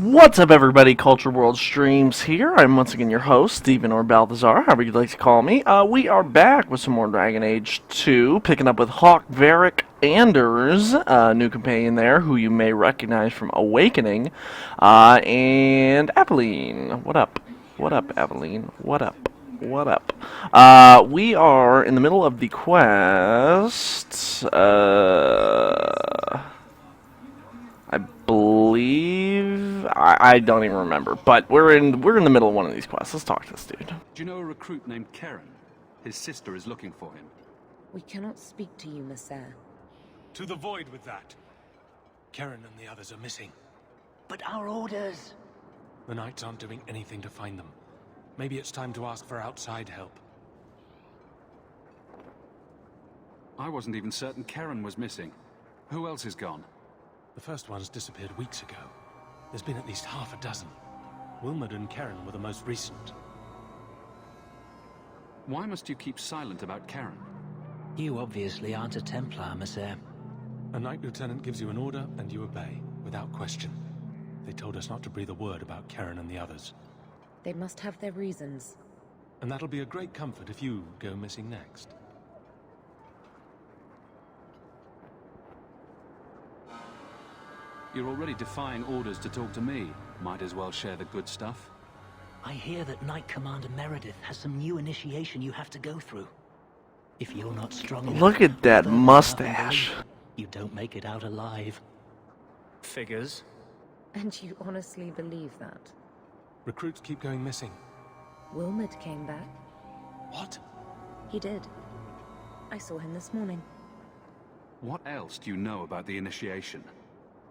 What's up, everybody? Culture World Streams here. I'm once again your host, Stephen or Balthazar, however you'd like to call me. We are back with some more Dragon Age 2, picking up with Hawk Varric Anders, new companion there, who you may recognize from Awakening, and Aveline. What up? What up, Aveline? What up? What up? We are in the middle of the quest, I believe I don't even remember, but we're in the middle of one of these quests. Let's talk to this dude. Do you know a recruit named Karen? His sister is looking for him. We cannot speak to you, Monsieur. To the void with that. Karen and the others are missing. But our orders... The Knights aren't doing anything to find them. Maybe it's time to ask for outside help. I wasn't even certain Karen was missing. Who else is gone? The first ones disappeared weeks ago. There's been at least half a dozen. Wilmot and Karen were the most recent. Why must you keep silent about Karen? You obviously aren't a Templar, Monsieur. A Knight Lieutenant gives you an order and you obey, without question. They told us not to breathe a word about Karen and the others. They must have their reasons. And that'll be a great comfort if you go missing next. You're already defying orders to talk to me. Might as well share the good stuff. I hear that Knight Commander Meredith has some new initiation you have to go through. If you're not strong enough... Look at that mustache. You don't make it out alive. Figures. And you honestly believe that? Recruits keep going missing. Wilmot came back. What? He did. I saw him this morning. What else do you know about the initiation?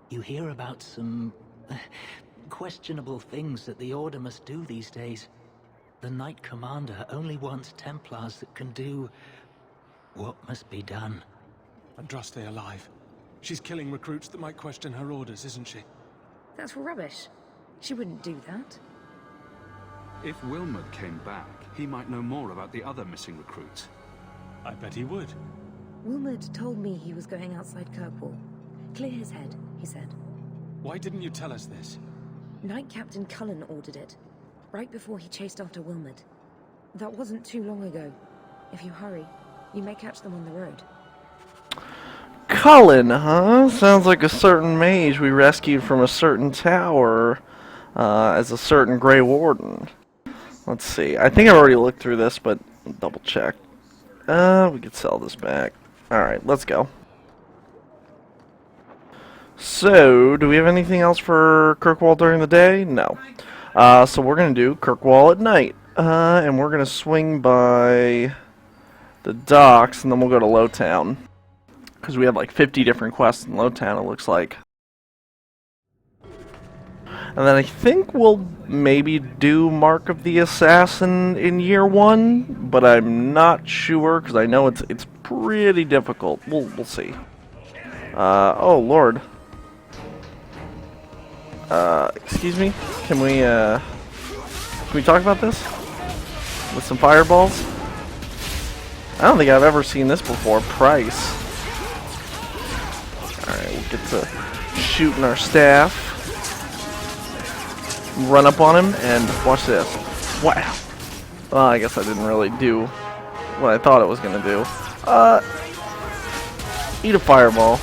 You hear about some... questionable things that the Order must do these days. The Knight Commander only wants Templars that can do... what must be done. Andraste alive. She's killing recruits that might question her orders, isn't she? That's rubbish. She wouldn't do that. If Wilmot came back, he might know more about the other missing recruits. I bet he would. Wilmot told me he was going outside Kirkwall. Clear his head, he said. Why didn't you tell us this? Knight Captain Cullen ordered it, right before he chased after Wilmot. That wasn't too long ago. If you hurry, you may catch them on the road. Cullen, huh? Sounds like a certain mage we rescued from a certain tower as a certain Grey Warden. Let's see. I think I've already looked through this, but double check. We could sell this back. Alright, let's go. So, do we have anything else for Kirkwall during the day? No. So we're going to do Kirkwall at night. And we're going to swing by the docks, and then we'll go to Lowtown. Because we have like 50 different quests in Lowtown, it looks like. And then I think we'll maybe do Mark of the Assassin in year 1, but I'm not sure, because I know it's pretty difficult. We'll see. Oh, Lord. Excuse me? Can we talk about this? With some fireballs? I don't think I've ever seen this before. Price. Alright, we'll get to shooting our staff. Run up on him, and watch this. Wow. Well, I guess I didn't really do what I thought it was going to do. Eat a fireball.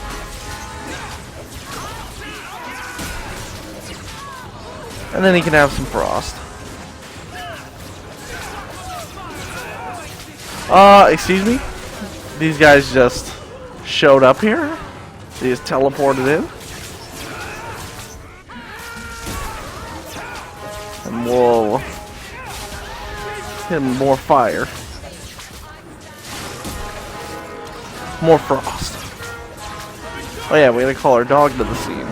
And then he can have some frost. Excuse me? These guys just showed up here? They just teleported in? And we'll hit him more fire. More frost. Oh yeah, we gotta call our dog to the scene.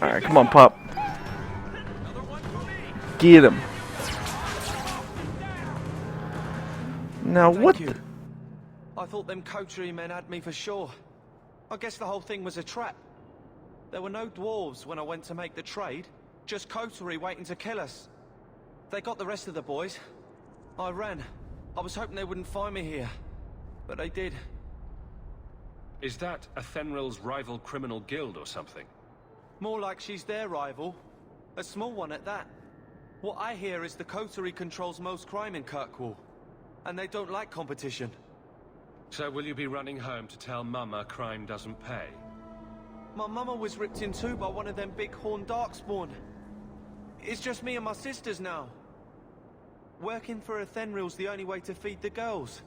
Alright, come on, pup. Get him. Now what the... I thought them coterie men had me for sure. I guess the whole thing was a trap. There were no dwarves when I went to make the trade. Just coterie waiting to kill us. They got the rest of the boys. I ran. I was hoping they wouldn't find me here. But they did. Is that Athenril's rival criminal guild or something? More like she's their rival. A small one at that. What I hear is the coterie controls most crime in Kirkwall. And they don't like competition. So will you be running home to tell Mama crime doesn't pay? My mama was ripped in two by one of them big horned darkspawn. It's just me and my sisters now. Working for a Thenril's the only way to feed the girls.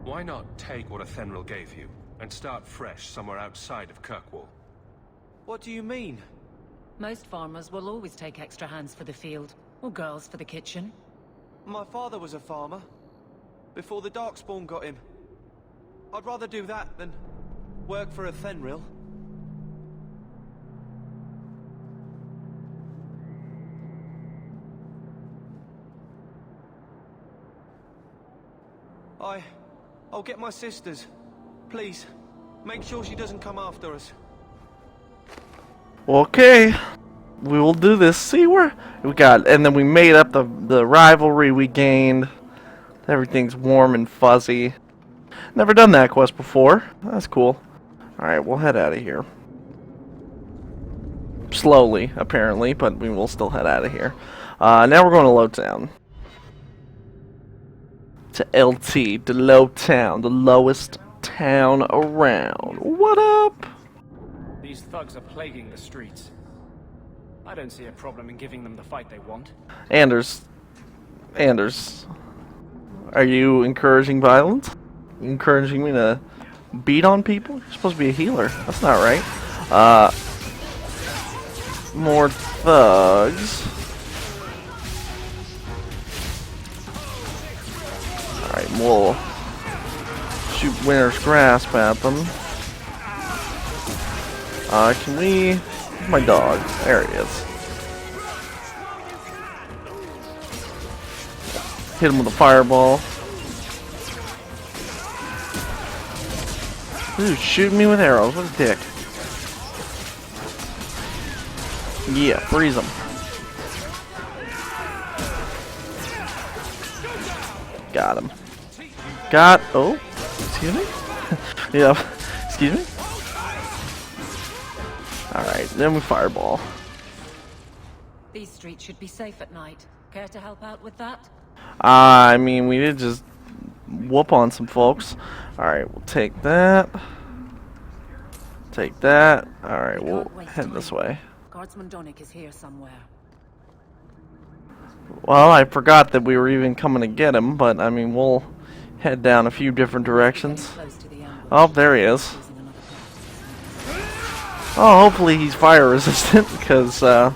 Why not take what a Thenril gave you, and start fresh somewhere outside of Kirkwall? What do you mean? Most farmers will always take extra hands for the field, or girls for the kitchen. My father was a farmer. Before the Darkspawn got him. I'd rather do that than work for a Thenril. I'll get my sisters. Please, make sure she doesn't come after us. Okay, we will do this. See where we got, and then we made up the rivalry we gained. Everything's warm and fuzzy. Never done that quest before. That's cool. Alright, we'll head out of here. Slowly, apparently, but we will still head out of here. Now we're going to Lowtown. To LT, to Lowtown, the lowest town around. What up? These thugs are plaguing the streets. I don't see a problem in giving them the fight they want. Anders, are you encouraging violence? Encouraging me to beat on people? You're supposed to be a healer. That's not right. More thugs. Alright, we'll shoot Winter's Grasp at them. Can we... Where's my dog? There he is. Hit him with a fireball. Dude, shooting me with arrows. What a dick. Yeah, freeze him. Got him. Oh, excuse me? Yeah, excuse me? Alright, then we fireball. These streets should be safe at night. Care to help out with that? I mean, we did just whoop on some folks. Alright, we'll take that. Take that. Alright, we'll head this way. Guardsman Donick is here somewhere. Well, I forgot that we were even coming to get him, but I mean, we'll head down a few different directions. Oh, there he is. Oh, hopefully he's fire resistant, because, well,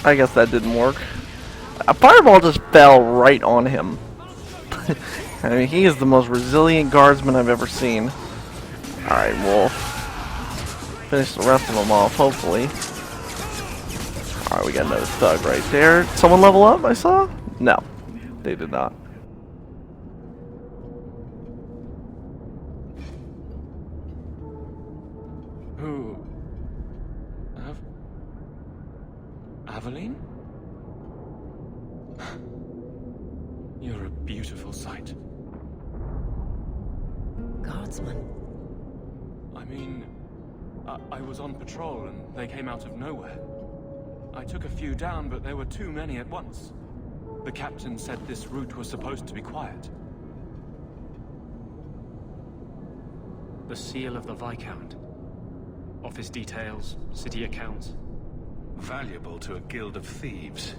I guess that didn't work. A fireball just fell right on him. I mean, he is the most resilient guardsman I've ever seen. Alright, we'll finish the rest of them off, hopefully. Alright, we got another thug right there. Someone level up, I saw? No, they did not. Who? Aveline? You're a beautiful sight. Guardsman? I mean, I was on patrol and they came out of nowhere. I took a few down, but there were too many at once. The captain said this route was supposed to be quiet. The seal of the Viscount. Office details, city accounts. Valuable to a guild of thieves.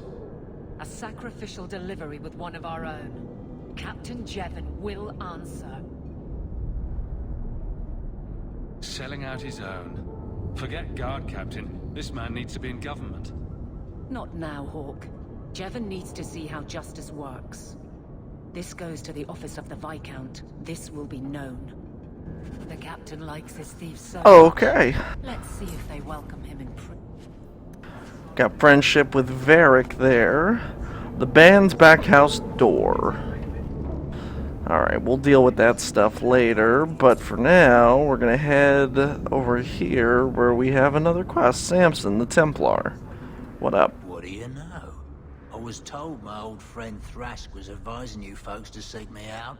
A sacrificial delivery with one of our own. Captain Jevon will answer. Selling out his own. Forget guard captain. This man needs to be in government. Not now, Hawk. Jevon needs to see how justice works. This goes to the office of the Viscount. This will be known. The captain likes his thieves so Okay. much. Let's see if they welcome him in Got friendship with Varric there. The band's back house door. Alright, we'll deal with that stuff later, but for now, we're gonna head over here where we have another quest, Samson the Templar. What up? What do you know? I was told my old friend Thrask was advising you folks to seek me out.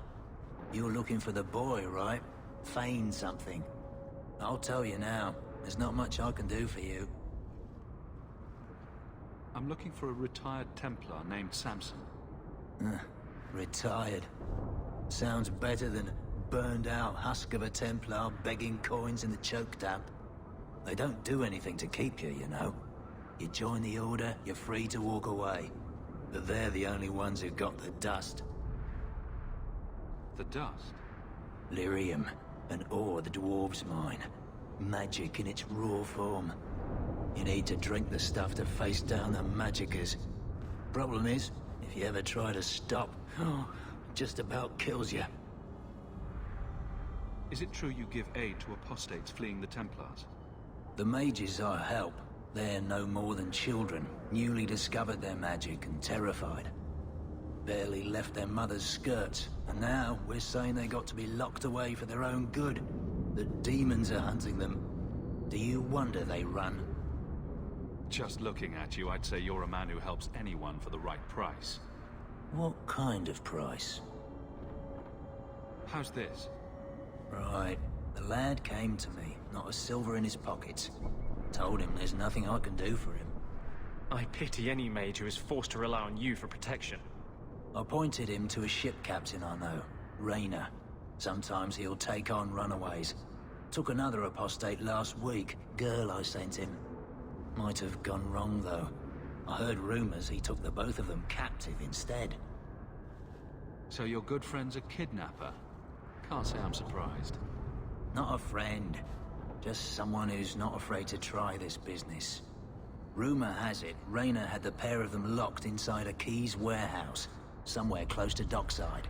You're looking for the boy, right? Feign something. I'll tell you now, there's not much I can do for you. I'm looking for a retired Templar named Samson. Retired. Sounds better than burned out husk of a Templar begging coins in the choke damp. They don't do anything to keep you, you know. You join the Order, you're free to walk away. But they're the only ones who've got the dust. The dust? Lyrium, an ore the dwarves mine. Magic in its raw form. You need to drink the stuff to face down the magicers. Problem is, if you ever try to stop, just about kills you. Is it true you give aid to apostates fleeing the Templars? The mages I help, they're no more than children, newly discovered their magic and terrified. Barely left their mother's skirts, and now we're saying they got to be locked away for their own good. The demons are hunting them. Do you wonder they run? Just looking at you, I'd say you're a man who helps anyone for the right price. What kind of price? How's this? Right. The lad came to me, not a silver in his pockets. Told him there's nothing I can do for him. I pity any mage who is forced to rely on you for protection. I pointed him to a ship captain I know, Rayner. Sometimes he'll take on runaways. Took another apostate last week, girl I sent him. Might have gone wrong though. I heard rumors he took the both of them captive instead. So your good friend's a kidnapper? Can't say I'm surprised. Not a friend. Just someone who's not afraid to try this business. Rumor has it, Rayner had the pair of them locked inside a Keys warehouse, somewhere close to dockside.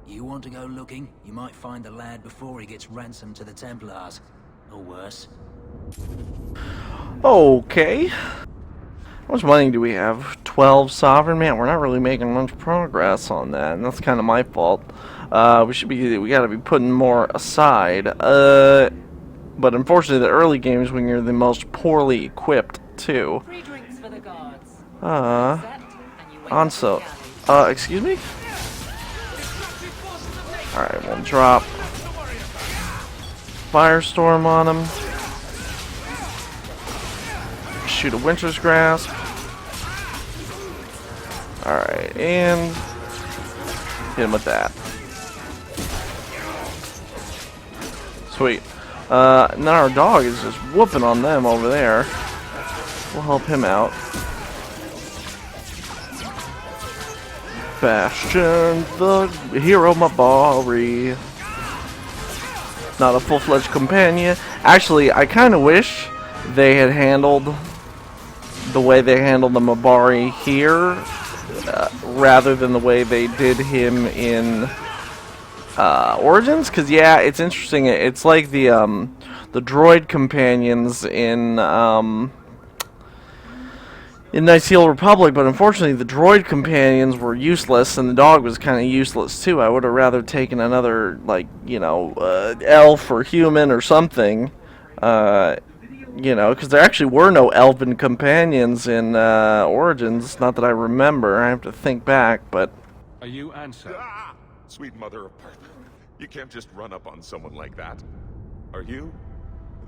You want to go looking, you might find the lad before he gets ransomed to the Templars. Or worse. Okay. How much money do we have? 12 sovereign? Man, we're not really making much progress on that, and that's kind of my fault. We gotta be putting more aside. But unfortunately, the early games when you're the most poorly equipped, too. Free drinks for the guards. Excuse me? Alright, we'll drop Firestorm on him. Shoot a Winter's Grasp. Alright, and hit him with that. Sweet. Now our dog is just whooping on them over there. We'll help him out. Bastion, the hero Mabari. Not a full-fledged companion. Actually, I kind of wish they had handled the way they handled the Mabari here, rather than the way they did him in Origins. Because yeah, it's interesting. It's like the droid companions in Knights of the Old Republic, but unfortunately the droid companions were useless, and the dog was kind of useless too. I would have rather taken another, like, you know, elf or human or something, you know, because there actually were no elven companions in Origins. Not that I remember. I have to think back, but... Are you Ansel? Ah! Sweet mother of pearl. You can't just run up on someone like that. Are you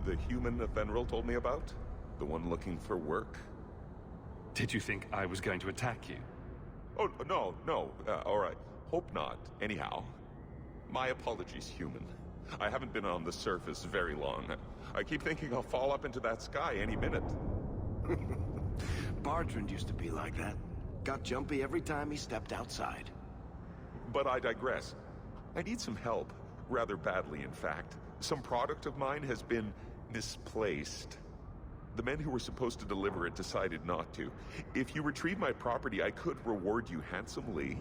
the human Fenrir told me about? The one looking for work? Did you think I was going to attack you? Oh, no. Alright. Hope not. Anyhow. My apologies, human. I haven't been on the surface very long. I keep thinking I'll fall up into that sky any minute. Bartrand used to be like that. Got jumpy every time he stepped outside. But I digress. I need some help. Rather badly, in fact. Some product of mine has been misplaced. The men who were supposed to deliver it decided not to. If you retrieve my property, I could reward you handsomely.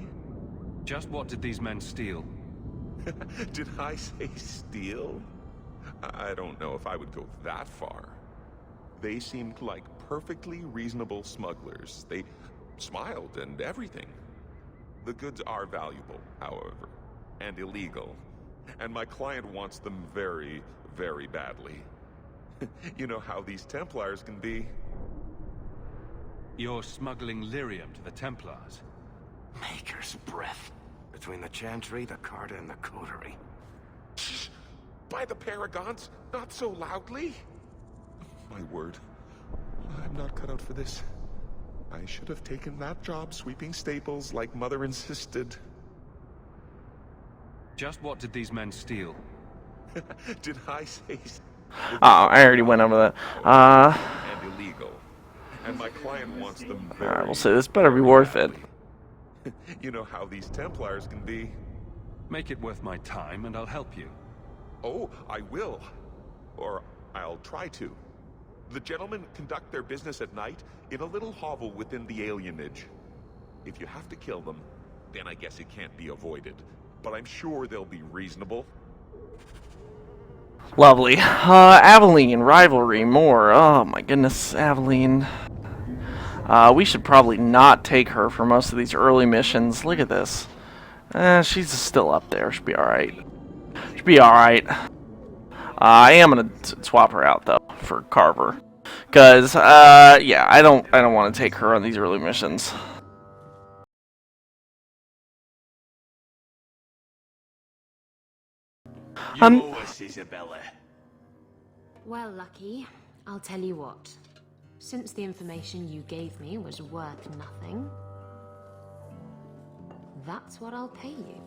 Just what did these men steal? Did I say steal? I don't know if I would go that far. They seemed like perfectly reasonable smugglers. They smiled and everything. The goods are valuable, however, and illegal. And my client wants them very, very badly. You know how these Templars can be. You're smuggling lyrium to the Templars. Maker's breath. Between the Chantry, the Carta, and the Coterie. Shh! By the Paragons, not so loudly! My word. I'm not cut out for this. I should have taken that job sweeping stables like Mother insisted. Just what did these men steal? Did I say... Oh, I already went over that. And illegal. And my client wants them very... Alright, we'll say this better be worth it. You know how these Templars can be. Make it worth my time and I'll help you. Oh, I will. Or I'll try to. The gentlemen conduct their business at night in a little hovel within the alienage. If you have to kill them, then I guess it can't be avoided. But I'm sure they'll be reasonable. Lovely. Aveline, rivalry, more. Oh my goodness, Aveline. We should probably not take her for most of these early missions. Look at this. She's still up there. She'll be alright. She'll be alright. I am gonna swap her out though for Carver, cause yeah, I don't want to take her on these early missions. You owe us, Isabela. Well, Lucky, I'll tell you what. Since the information you gave me was worth nothing, that's what I'll pay you.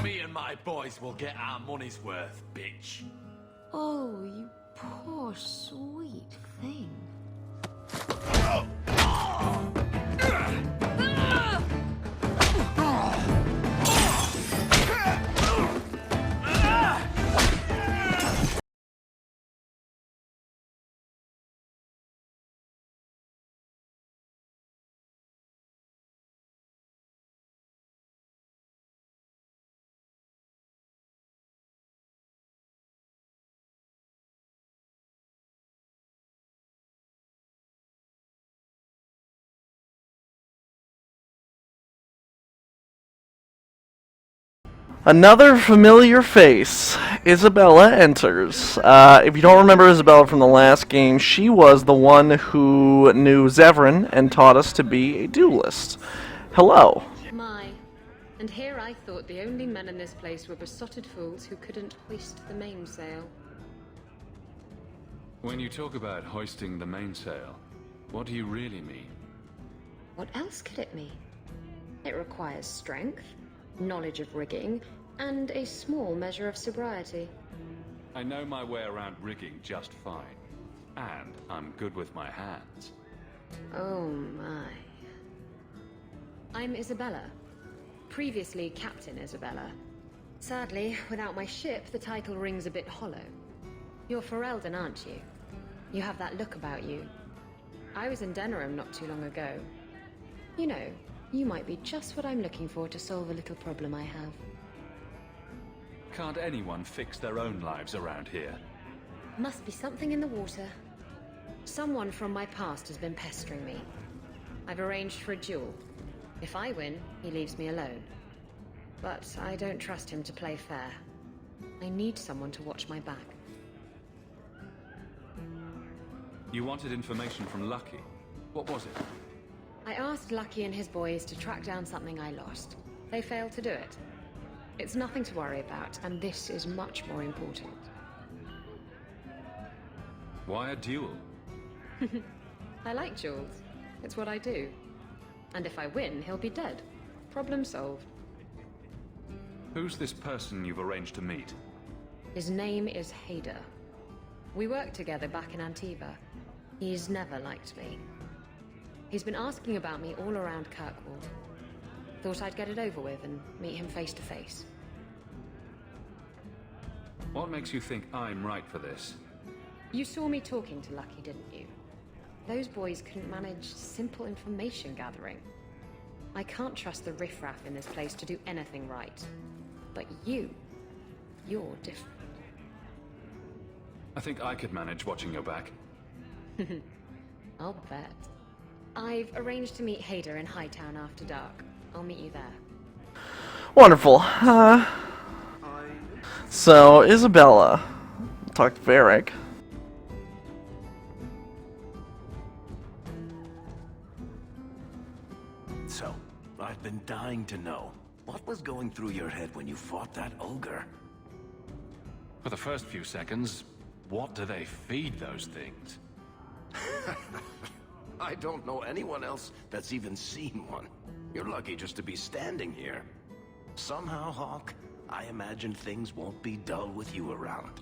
Me and my boys will get our money's worth, bitch. Oh, you poor sweet thing. Another familiar face. Isabela enters. If you don't remember Isabela from the last game, she was the one who knew Zevran and taught us to be a duelist. Hello. My. And here I thought the only men in this place were besotted fools who couldn't hoist the mainsail. When you talk about hoisting the mainsail, what do you really mean? What else could it mean? It requires strength, knowledge of rigging, and a small measure of sobriety. I know my way around rigging just fine. And I'm good with my hands. Oh my. I'm Isabela. Previously Captain Isabela. Sadly, without my ship, the title rings a bit hollow. You're Ferelden, aren't you? You have that look about you. I was in Denerim not too long ago. You know, you might be just what I'm looking for to solve a little problem I have. Can't anyone fix their own lives around here? Must be something in the water. Someone from my past has been pestering me. I've arranged for a duel. If I win, he leaves me alone. But I don't trust him to play fair. I need someone to watch my back. You wanted information from Lucky. What was it? I asked Lucky and his boys to track down something I lost. They failed to do it. It's nothing to worry about, and this is much more important. Why a duel? I like duels. It's what I do. And if I win, he'll be dead. Problem solved. Who's this person you've arranged to meet? His name is Hader. We worked together back in Antiva. He's never liked me. He's been asking about me all around Kirkwall. Thought I'd get it over with and meet him face to face. What makes you think I'm right for this? You saw me talking to Lucky, didn't you? Those boys couldn't manage simple information gathering. I can't trust the riffraff in this place to do anything right. But you're different. I think I could manage watching your back. I'll bet. I've arranged to meet Hader in Hightown after dark. I'll meet you there. Wonderful. So, Isabela. Talk to Varric. so. I've been dying to know. What was going through your head when you fought that ogre? For the first few seconds, what do they feed those things? I don't know anyone else that's even seen one. You're lucky just to be standing here. Somehow, Hawk, I imagine things won't be dull with you around.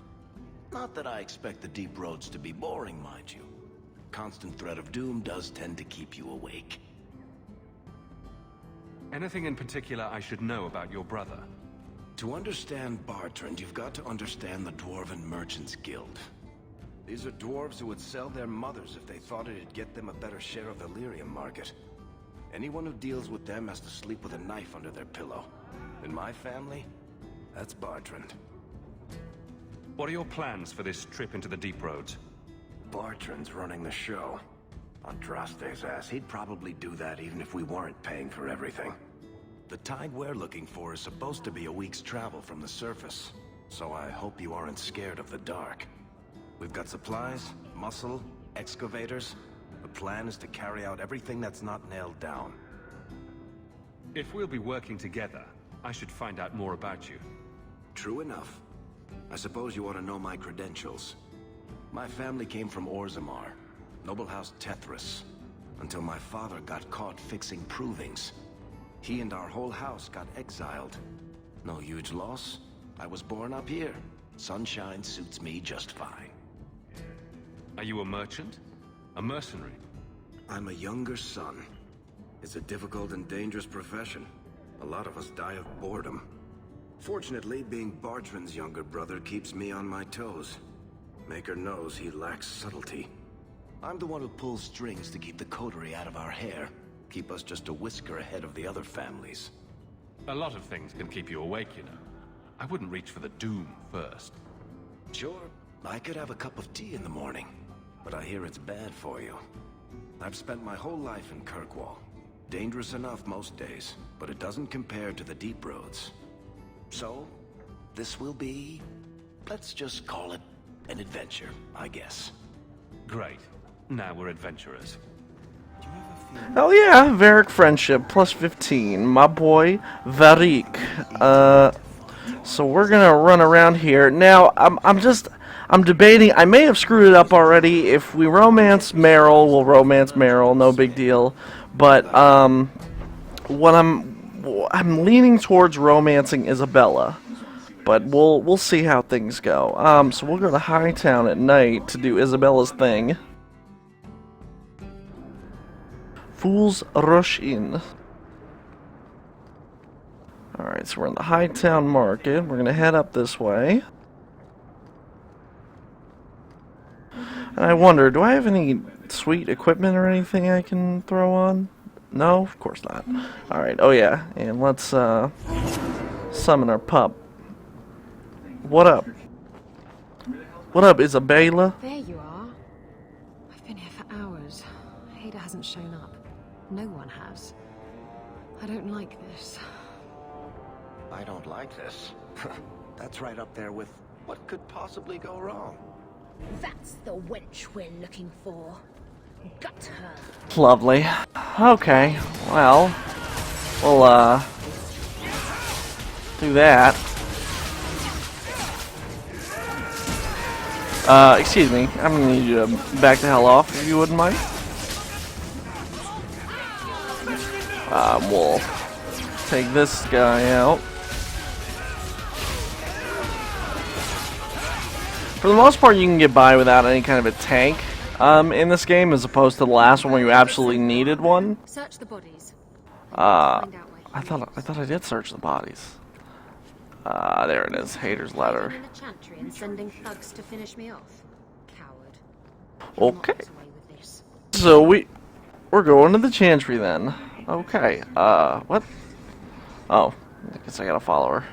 Not that I expect the deep roads to be boring, mind you. Constant threat of doom does tend to keep you awake. Anything in particular I should know about your brother? To understand Bartrand, you've got to understand the Dwarven Merchants Guild. These are dwarves who would sell their mothers if they thought it'd get them a better share of the lyrium market. Anyone who deals with them has to sleep with a knife under their pillow. In my family, that's Bartrand. What are your plans for this trip into the deep roads? Bartrand's running the show. Andraste's ass, he'd probably do that even if we weren't paying for everything. The tide we're looking for is supposed to be a week's travel from the surface, so I hope you aren't scared of the dark. We've got supplies, muscle, excavators. The plan is to carry out everything that's not nailed down. If we'll be working together, I should find out more about you. True enough. I suppose you ought to know my credentials. My family came from Orzammar, noble house Tethras, until my father got caught fixing provings. He and our whole house got exiled. No huge loss. I was born up here. Sunshine suits me just fine. Are you a merchant? A mercenary? I'm a younger son. It's a difficult and dangerous profession. A lot of us die of boredom. Fortunately, being Bartrand's younger brother keeps me on my toes. Maker knows he lacks subtlety. I'm the one who pulls strings to keep the coterie out of our hair. Keep us just a whisker ahead of the other families. A lot of things can keep you awake, you know. I wouldn't reach for the doom first. Sure, I could have a cup of tea in the morning, but I hear it's bad for you. I've spent my whole life in Kirkwall. Dangerous enough most days, but it doesn't compare to the deep roads. So, this will be, let's just call it an adventure, I guess. Great. Now we're adventurers. Hell yeah, Varric friendship, plus 15. My boy, Varric. So we're gonna run around here. Now, I'm debating, I may have screwed it up already. If we romance Meryl, we'll romance Meryl, no big deal. But, what I'm leaning towards romancing Isabela. But we'll see how things go. So we'll go to Hightown at night to do Isabela's thing. Fools rush in. Alright, so we're in the Hightown Market. We're gonna head up this way. And I wonder, do I have any sweet equipment or anything I can throw on? No, of course not. Alright, oh yeah, and let's summon our pup. What up? What up, Isabela? There you are. I've been here for hours. Ada hasn't shown up. No one has. I don't like this. I don't like this. That's right up there with what could possibly go wrong. That's the wench we're looking for. Got her. Lovely. Okay, well, we'll, do that. Excuse me, I'm gonna need you to back the hell off, if you wouldn't mind. We'll take this guy out. For the most part, you can get by without any kind of a tank in this game, as opposed to the last one where you absolutely needed one. Search the bodies. I thought I did search the bodies. There it is. Hater's letter. In the chantry and sending thugs to finish me off. Coward. Okay. So we're going to the chantry then. Okay. What? Oh, I guess I gotta follow her.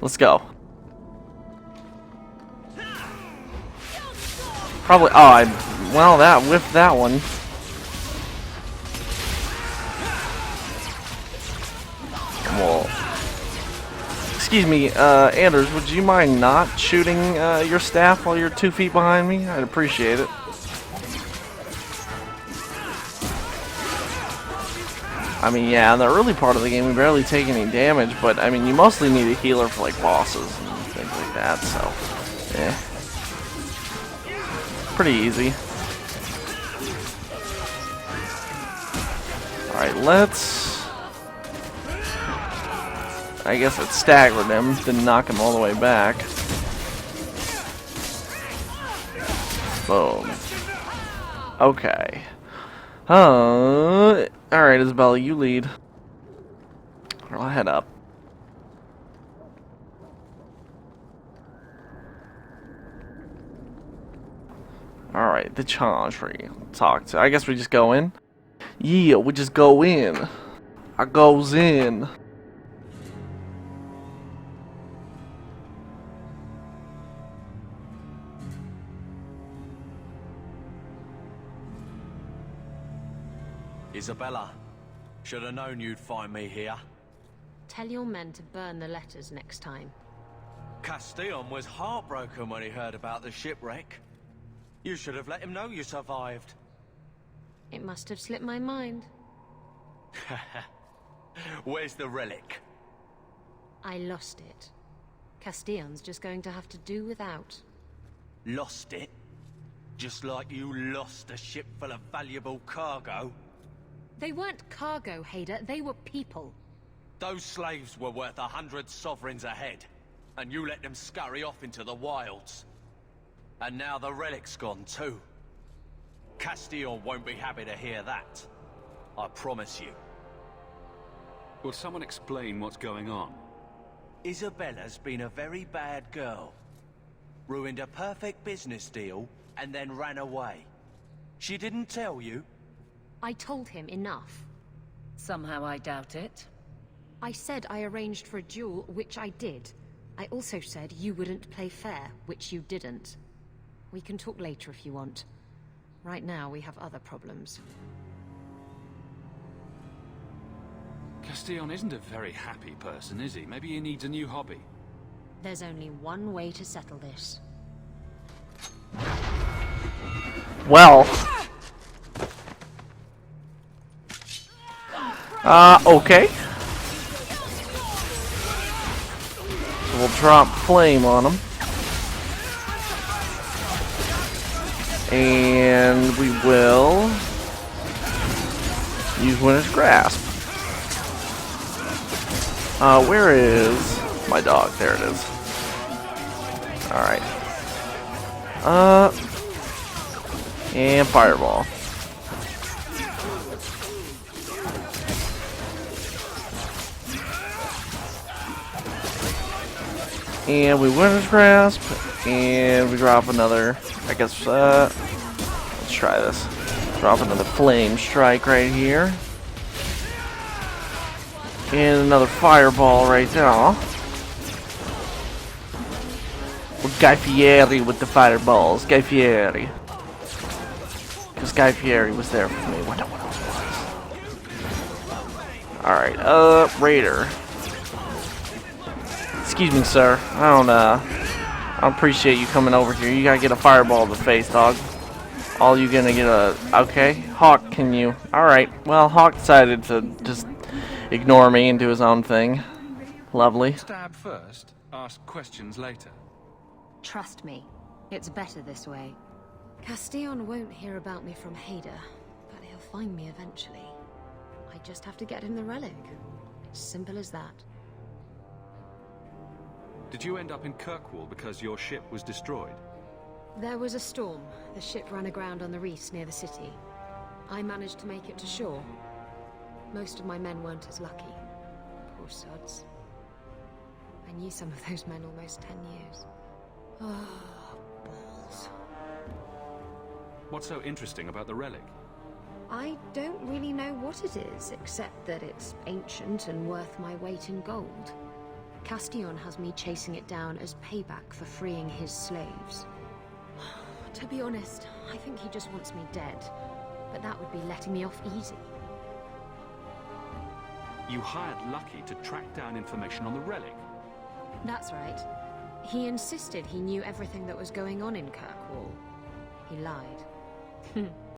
Let's go. Probably. Oh, well, that whiffed that one. Well, excuse me, Anders, would you mind not shooting your staff while you're 2 feet behind me? I'd appreciate it. I mean, yeah, in the early part of the game, we barely take any damage, but, I mean, you mostly need a healer for, like, bosses and things like that, so, yeah. Pretty easy. Alright, let's... I guess it staggered him, didn't knock him all the way back. Boom. Okay. Alright, Isabela, you lead. I'll head up. Alright, the Chantry. Talk to. I guess we just go in? Yeah, we just go in. I goes in. Isabela, should have known you'd find me here. Tell your men to burn the letters next time. Castillon was heartbroken when he heard about the shipwreck. You should have let him know you survived. It must have slipped my mind. Where's the relic? I lost it. Castillon's just going to have to do without. Lost it? Just like you lost a ship full of valuable cargo? They weren't cargo, Hader. They were people. Those slaves were worth 100 sovereigns a head, and you let them scurry off into the wilds. And now the relic's gone too. Castillon won't be happy to hear that. I promise you. Will someone explain what's going on? Isabela's been a very bad girl. Ruined a perfect business deal, and then ran away. She didn't tell you? I told him enough. Somehow I doubt it. I said I arranged for a duel, which I did. I also said you wouldn't play fair, which you didn't. We can talk later if you want. Right now, we have other problems. Castillon isn't a very happy person, is he? Maybe he needs a new hobby. There's only one way to settle this. Well. Okay. So we'll drop flame on him. And we will use Winter's Grasp. Where is my dog? There it is. Alright. And Fireball. And we Winter's Grasp, and we drop another, I guess, let's try this. Drop another Flame Strike right here. And another Fireball right there. With Guy Fieri with the Fireballs. Guy Fieri. Because Guy Fieri was there for me when no one else was. Alright, Raider. Excuse me, sir. I don't appreciate you coming over here. You gotta get a fireball in the face, dog. All you gonna get a... Okay. Hawk, can you... Alright. Well, Hawk decided to just ignore me and do his own thing. Lovely. Stab first, ask questions later. Trust me, it's better this way. Castillon won't hear about me from Hader, but he'll find me eventually. I just have to get him the relic. It's simple as that. Did you end up in Kirkwall because your ship was destroyed? There was a storm. The ship ran aground on the reefs near the city. I managed to make it to shore. Most of my men weren't as lucky. Poor sods. I knew some of those men almost 10 years. Oh, balls. What's so interesting about the relic? I don't really know what it is, except that it's ancient and worth my weight in gold. Castillon has me chasing it down as payback for freeing his slaves. To be honest, I think he just wants me dead, but that would be letting me off easy. You hired Lucky to track down information on the relic? That's right. He insisted he knew everything that was going on in Kirkwall. He lied.